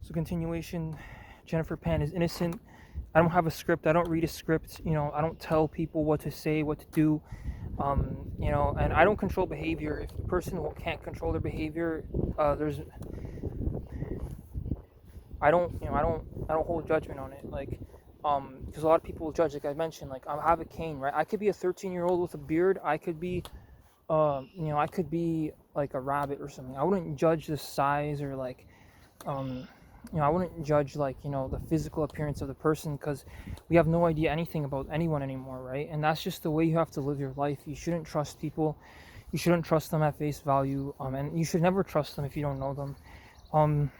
So continuation, Jennifer Pan is innocent. I don't have a script. I don't read a script. I don't tell people what to say, what to do. And I don't control behavior. If the person can't control their behavior, there's I don't hold judgment on it. Like, because a lot of people will judge. Like I mentioned, like I have a cane, right? I could be a 13-year-old with a beard. I could be, I could be like a rabbit or something. I wouldn't judge the size or like, um, I wouldn't judge like the physical appearance of the person because we have no idea anything about anyone anymore, right? And that's just the way you have to live your life. You shouldn't trust people. You shouldn't trust them at face value. And you should never trust them if you don't know them. Um,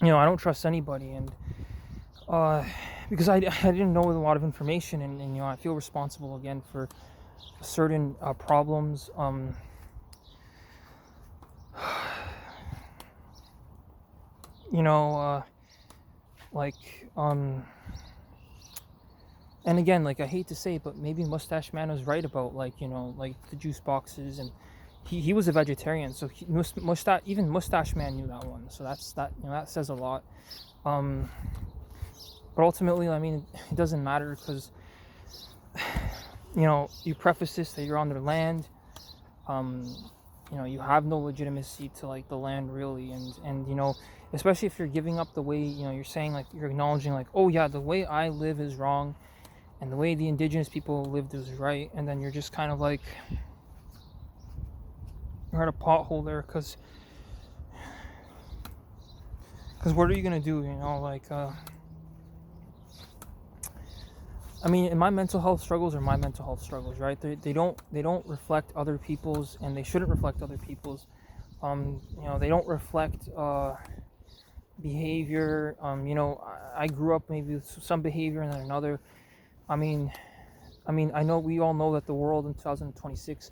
I don't trust anybody, and because I didn't know a lot of information, and I feel responsible again for certain problems. You know, like and again, like I hate to say it, but maybe Mustache Man was right about like like the juice boxes, and he was a vegetarian, so even Mustache Man knew that one. So that says a lot. But ultimately, I mean, it doesn't matter because you preface this that you're on their land. You have no legitimacy to like the land really, and especially if you're giving up the way you're saying, like you're acknowledging like, oh yeah, the way I live is wrong and the way the indigenous people lived is right, and then you're just kind of like you're at a pothole there because what are you gonna do, I mean, my mental health struggles are my mental health struggles, right? They don't reflect other people's, and they shouldn't reflect other people's. They don't reflect behavior. I grew up maybe with some behavior and then another. I mean, I know we all know that the world in 2026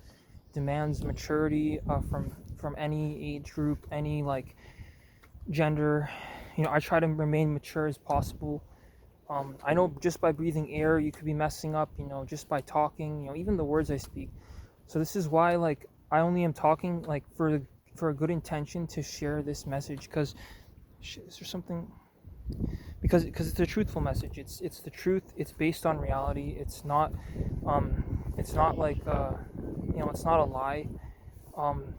demands maturity from any age group, any like gender. I try to remain mature as possible. I know just by breathing air, you could be messing up, just by talking, even the words I speak. So this is why, like, I only am talking, like, for a good intention to share this message, because, is there something? Because it's a truthful message. It's the truth. It's based on reality. It's not like, it's not a lie. Um,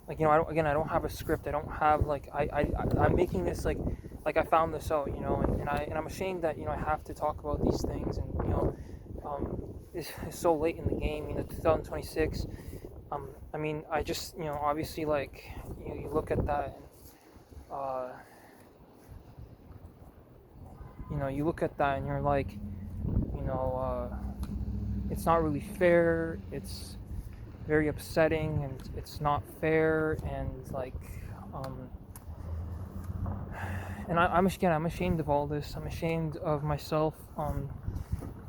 and I don't have a script. I don't have like I'm making this like I found this out, and I'm ashamed that I have to talk about these things, and it's so late in the game, 2026. I mean, I just obviously, like, you look at that, and you look at that and you're like, it's not really fair. It's very upsetting, and it's not fair, and like and I'm ashamed of all this. I'm ashamed of myself,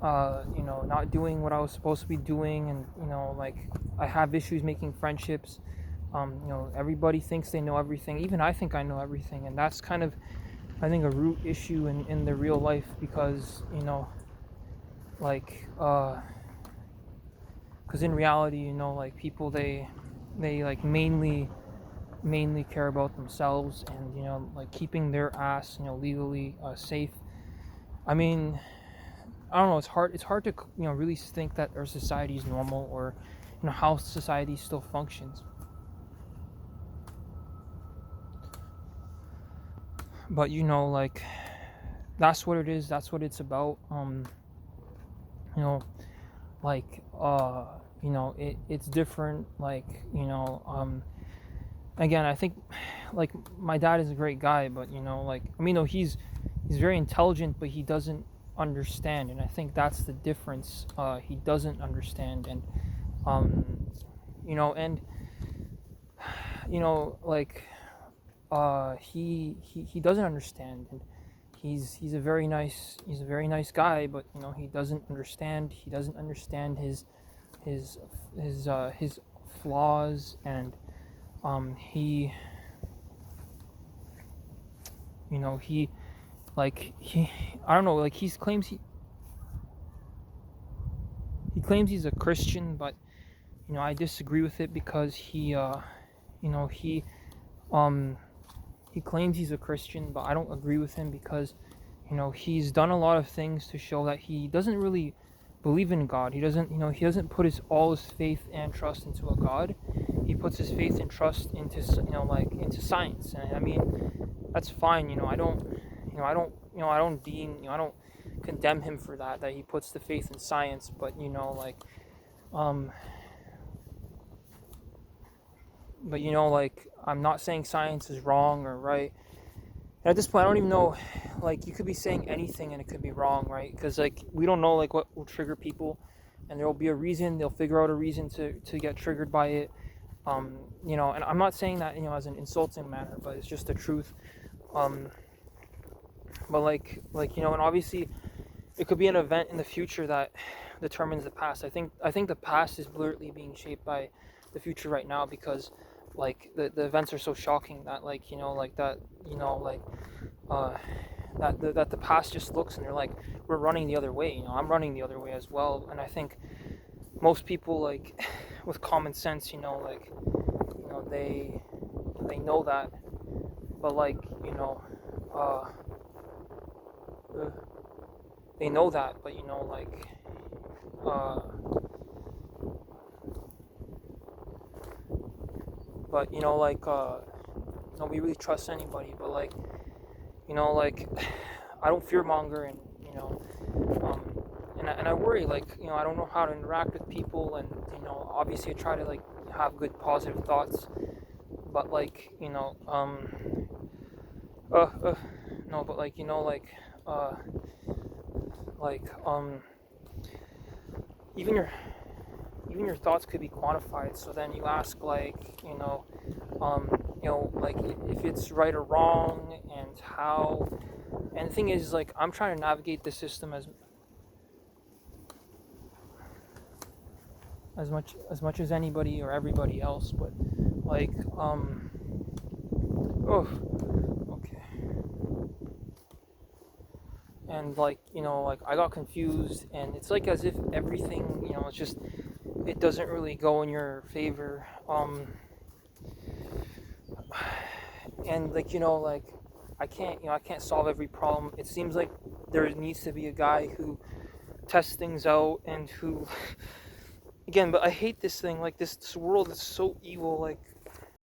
not doing what I was supposed to be doing, and like I have issues making friendships. Everybody thinks they know everything. Even I think I know everything, and that's kind of, I think, a root issue in the real life, because like because in reality, like people, they like mainly care about themselves, and like keeping their ass legally safe. I mean, I don't know, it's hard to really think that our society is normal, or how society still functions. But like, that's what it is, that's what it's about. Like it's different, like again, I think, like, my dad is a great guy, but like, I mean, no, he's very intelligent, but he doesn't understand, and I think that's the difference. He doesn't understand, and and like he doesn't understand, and he's a very nice guy, but he doesn't understand. He doesn't understand his flaws, and he he like he I don't know, like he claims he's a Christian, but I disagree with it because you know, um, he claims he's a Christian, but I don't agree with him because, he's done a lot of things to show that he doesn't really believe in God. He doesn't put all his faith and trust into a God. He puts his faith and trust into, into science. And I mean, that's fine. I don't condemn him for that he puts the faith in science, but, um, I'm not saying science is wrong or right. And at this point, I don't even know, you could be saying anything and it could be wrong, right? Because, we don't know, what will trigger people, and there will be a reason. They'll figure out a reason to get triggered by it. And I'm not saying that, as an insulting manner, but it's just the truth. Um, but, and obviously, it could be an event in the future that determines the past. I think the past is blatantly being shaped by the future right now because, the events are so shocking that, that, uh, that the past just looks and they're like, we're running the other way. I'm running the other way as well, and I think most people, with common sense, they know that, but, uh, uh, they know that, but, uh, but, nobody really trusts anybody, but, I don't fear monger, and, um, and I worry, I don't know how to interact with people, and, obviously I try to, have good positive thoughts, but, uh, uh, no, but, uh, like, even your thoughts could be quantified, so then you ask, um, if it's right or wrong, and how, and the thing is, I'm trying to navigate the system as much as anybody or everybody else, but, like, oh, okay, and, I got confused, and it's as if everything, it's just, it doesn't really go in your favor, and, I can't solve every problem. It seems like there needs to be a guy who tests things out and who, again, but I hate this thing, this world is so evil,